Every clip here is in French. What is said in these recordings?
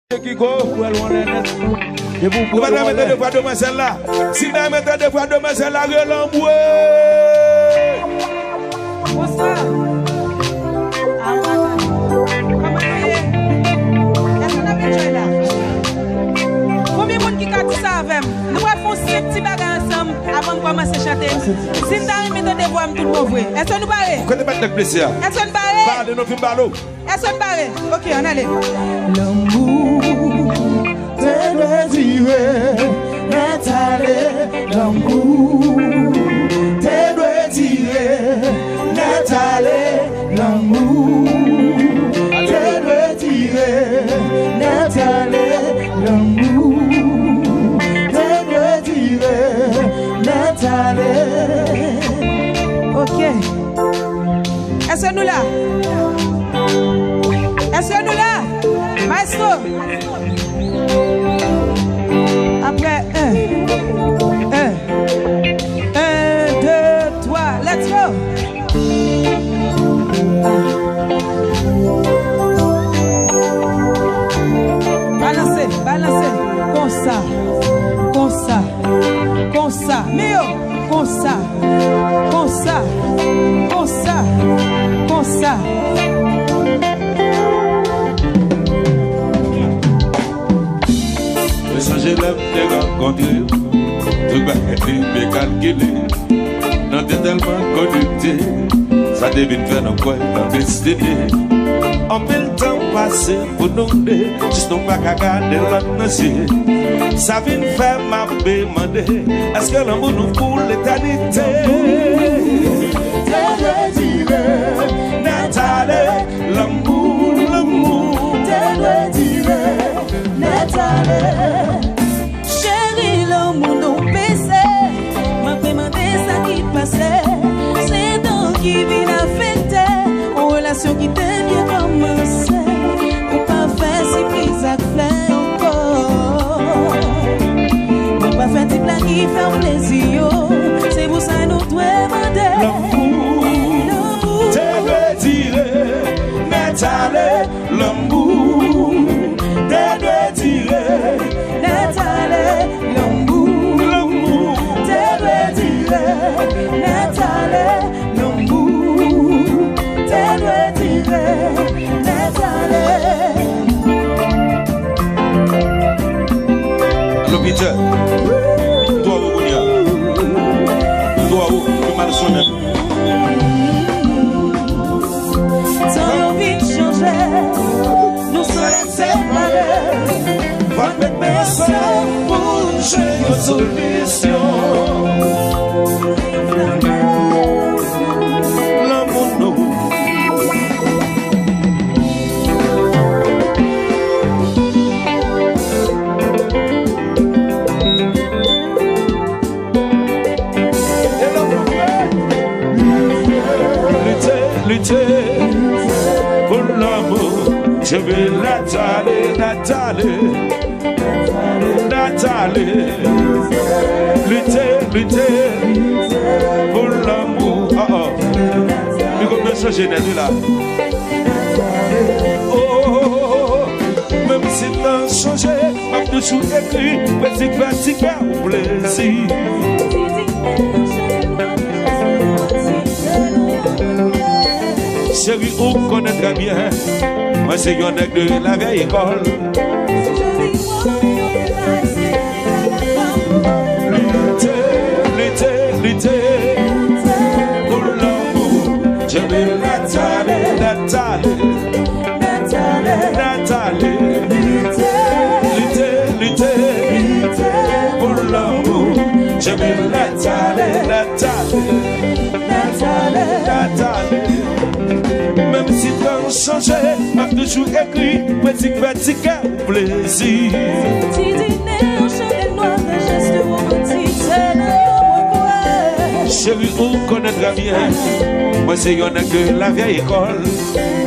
Qui go, vous allez vous mettre deux fois demoiselle là. Si vous mettez deux fois demoiselle là, relamboué. Bonsoir. Comment est-ce qu'on a besoin là? Combien de monde qui a dit ça avec moi? Nous allons faire 5 petits bagages ensemble avant de commencer à chanter. Si nous avons mis des voix, tout le monde. Est-ce que nous parlons? Quand tu as plaisir. Est-ce que nous parlons? Parlez nos films ballot. Est-ce que nous parlons? Ok, on allait. L'amour te désiré, Nathalie. L'amour te désiré, Nathalie. L'amour te désiré, Nathalie. L'amour te désiré, Nathalie. Ok. Est-ce que nous là? Est-ce que nous là? Maestro. Après 1, 2, 3, let's go. Balancez, balancez. Comme ça, comme ça, comme ça. Mio, comme ça, comme ça, comme ça, comme ça. J'ai l'aime de rencontrer, tout va être calculé. Dans des tellement connectés, ça devine faire nos coins dans des destinés. On peut le temps passer pour nous deux, juste non pas qu'à garder la nation. Ça vient faire ma demander, est-ce que l'amour nous pour l'éternité? Te désiré, Nathalie, l'amour, l'amour. te désiré, Nathalie. Chérie, l'amour nous baissait. M'a demandé ça qui passait. C'est donc qui vient affecter. Une relation qui devient commencée. Ou pas faire si prise à fleur encore. Ou pas faire des plans qui font plaisir. C'est pour ça nous devons demander. L'amour, te désiré, Nathalie, l'amour. Te désiré, Nathalie, l'amour. l'amour. Te désiré, Nathalie, l'amour. Te désiré, Nathalie. L'hôpital, toi où on y a, toi où tu m'as sonné. Tant envie de changer, nous sommes séparés. Va mettre personne pour chercher une solution. L'amour nous. Lutter pour l'amour. Je veux Nathalie, Nathalie, Nathalie. Lutter pour l'amour. Oh oh. Il faut bien changer d'être là. Oh, même si t'as changé, m'a toujours écrit, petit fatigué ou plaisir. Chérie, on connaît très bien. Moi, c'est un nègre de la vieille école. Lutter pour l'amour. Je veux Nathalie, Nathalie, Nathalie. Lutter pour l'amour. Je veux Nathalie, Nathalie. Même si t'as changé, m'a toujours écrit, petit fatigué ou plaisir. Petit dîner en chaîne noire, un geste romantique, c'est le quoi. Chérie, on connaît très bien. Moi, c'est un nègre de la vieille école.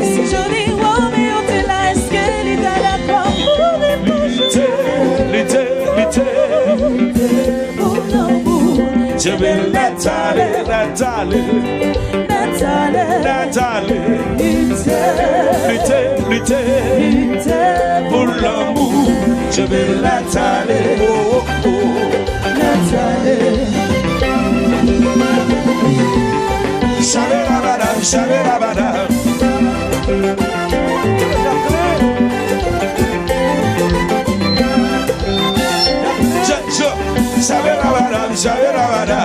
Si joli Roméo t'es là, est-ce que l'État d'accord pour Lutter pour l'amour? je veux Nathalie, Nathalie. Nathalie, lutter pour l'amour, je vais Nathalie, oh, oh, oh. Nathalie. Shabba-dabba-da, shabba-dabba-da. Shabba-dabba-da, shabba-dabba-da.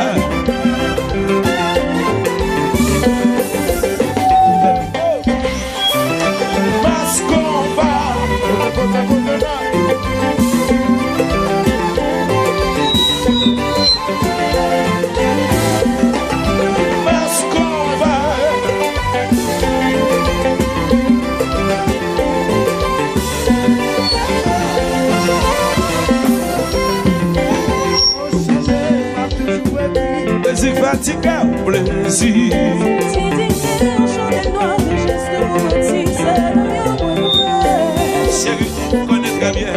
Fatigué au plaisir. Chérie, tu connais très bien.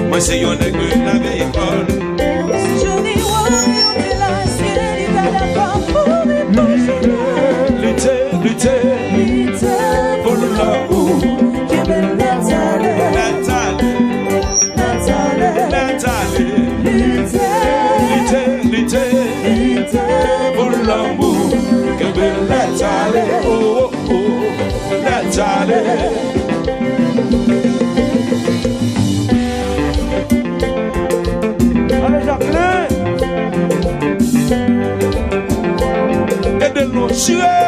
Moi, c'est yon nègre de la vieille école. Lutter pour l'amour. Nathalie. Lutter pour l'amour. Que belle Nathalie. Oh, oh, oh, Nathalie. Et de nous tuer.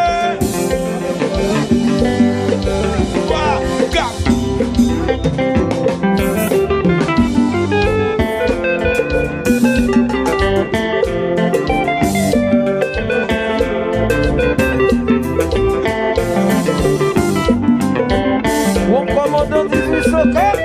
Mon commandant 1804.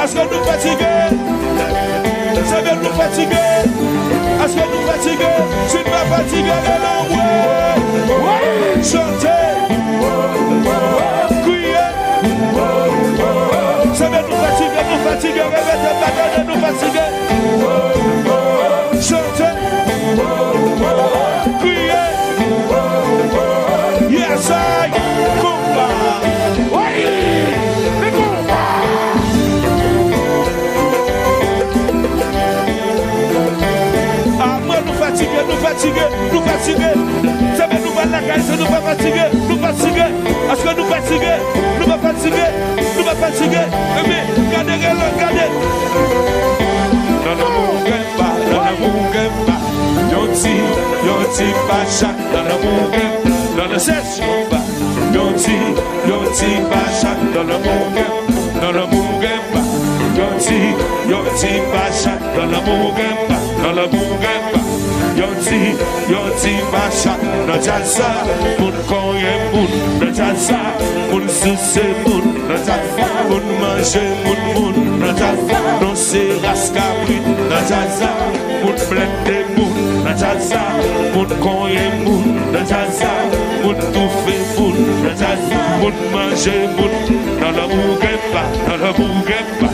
Est-ce que nous fatigués? Ça vient nous fatiguer. Est-ce que nous fatigués? Tu ne m'as fatigué de l'envoi. Chanter, crier. Ça vient nous fatiguer, répétez pas de nous fatiguer. Chanter, crier. Yes, I combat. Nous fatigués, ça veut nous battre la caisse, nous pas fatigués, est-ce que nous fatigués, nous pas fatigués, mais regardez, dans l'amour gagne pas, yonti pas chaque, dans l'amour gagne, dans la session pas, yonti pas chaque, dans l'amour gagne pas, yonti pas chaque, dans l'amour gagne pas, Yonti Masha, na jalsa, mun koye mun, na jalsa, mun suce mun, na jalsa, mun mange mun, na jalsa, non se raskabri, na jalsa, mun blende mun, na salsa, moun konye moun, dans salsa, moun tout fait moun, dans salsa, moun manger moun, dans la bouguepa, dans la bouguepa,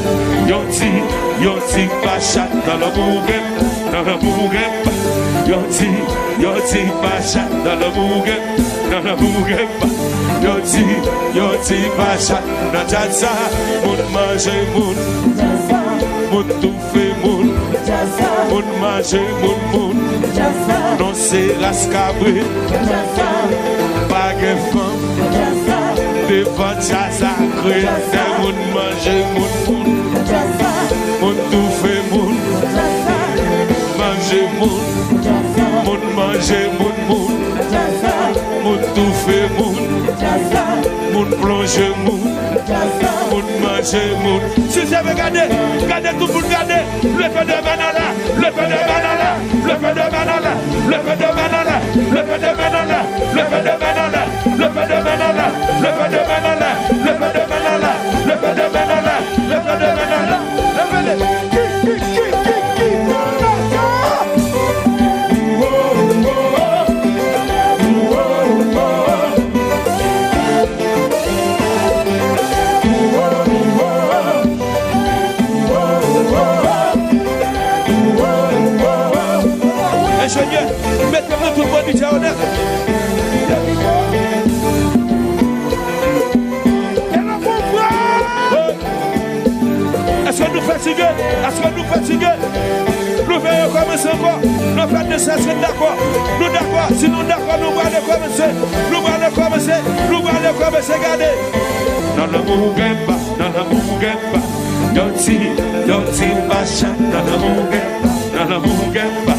yoti pachat, dans la bouguepa, dans la bouguepa, yoti pachat, dans la bouguepa, dans la bouguepa, yoti pachat, dans salsa, moun manger moun, moun tout fait moun, moun manger moun, non c'est rascabré, pas de femme, devant jazza créé, moun manger moun, moun tout fait moun, manger moun manger moun, moun tout fait moun plonge moun manger moun. Si vous avez regardé tout le monde, regardez le peu de banana, le peu de banana, le peu de banana, le peu de banana, le peu de banana, le peu de banana, le peu de banana, le peu de banana, le peu de banana, le peu de banana, le peu de banana, le peu de ingénieur, mettez-moi tout le monde du honnête. Est-ce que nous fatigués? Est-ce que nous fatigués? Nous veillons commencer encore. Nous faisons de ça, c'est d'accord. Nous d'accord. Si nous d'accord, nous allons commencer. Nous allons commencer. Nous allons commencer. Regardez. Dans le bouguepa, dans le bouguepa. Yoti bacha, dans le bouguepa, dans le bouguepa.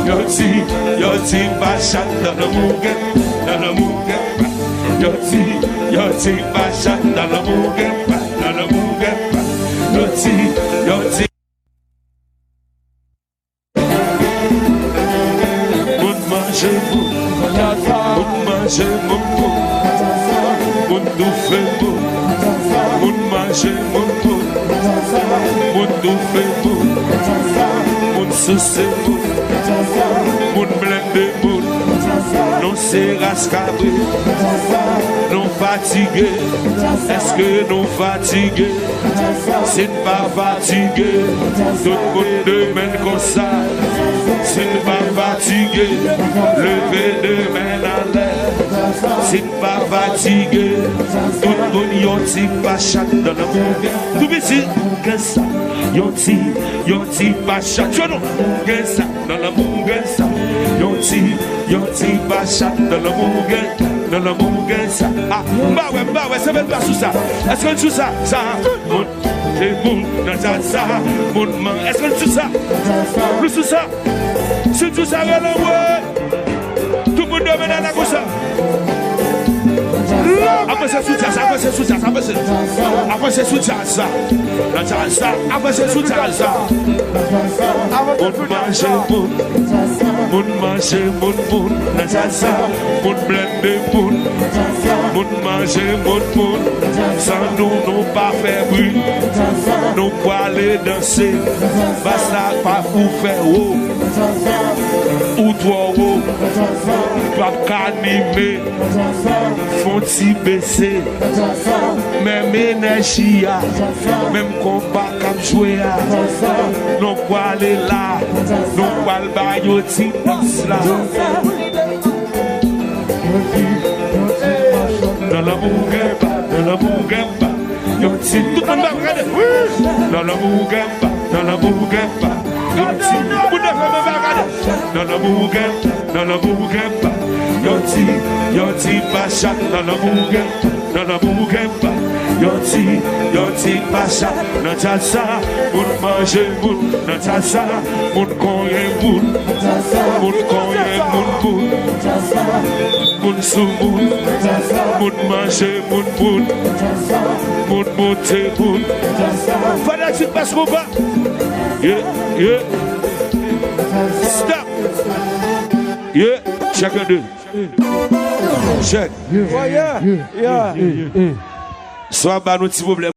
Yoti bacha, dans le bouguepa, dans le bouguepa. Yoti bacha, dans le bouguepa, dans le bouguepa. Yoti. Moun manger moun, moun tout fait moun, moun manger moun tout fait moun, moun soucier moun, moun blender moun, non c'est rascabré, non fatigué, est-ce que non fatigué, c'est pas fatigué, tout le monde demain comme ça, c'est pas fatigué, lever de main à l'air, c'est pas fatigué, tout le monde yoti pachat dans le monde, tout petit, que ça, yoti pachat, tu vois, que ça, dans le monde, ça, yoti pachat dans le monde, ça, ah, bah ouais, ça veut pas sous ça, est-ce que tu ça, moun, c'est moun, dans ça, moun, est-ce que tu ça, plus sous ça, si tu ça, ouais, tout le monde doit mener à la cause. Après c'est sous ça, après c'est sous ça, après c'est sous ça, après c'est sous ça. Moun manger moun, dans ça, moun blender moun manger moun, sans nous pas faire bruit, nous pour aller danser, basta pas pour faire haut, ou toi haut, pas qu'animer, font-ils baisser, même énergie, même combat comme jouer, nous pour aller là, nous pour le bailloti là. Dans la bouguepa, yoti, tout le monde va regarder. Dans la bouguepa, yoti, tout le monde va regarder. Dans la bouguepa, yoti, pachat, dans la bouguepa, yoti, pachat, dans ça, moun manger moun, dans ça, moun konye moun, moun sou moun, moun manger moun, moun monter moun. Fallait que tu passes mon bas. Yeah. Stop. Yeah. Chacun d'eux. Check. Yeah. Soit bas nos petits problèmes.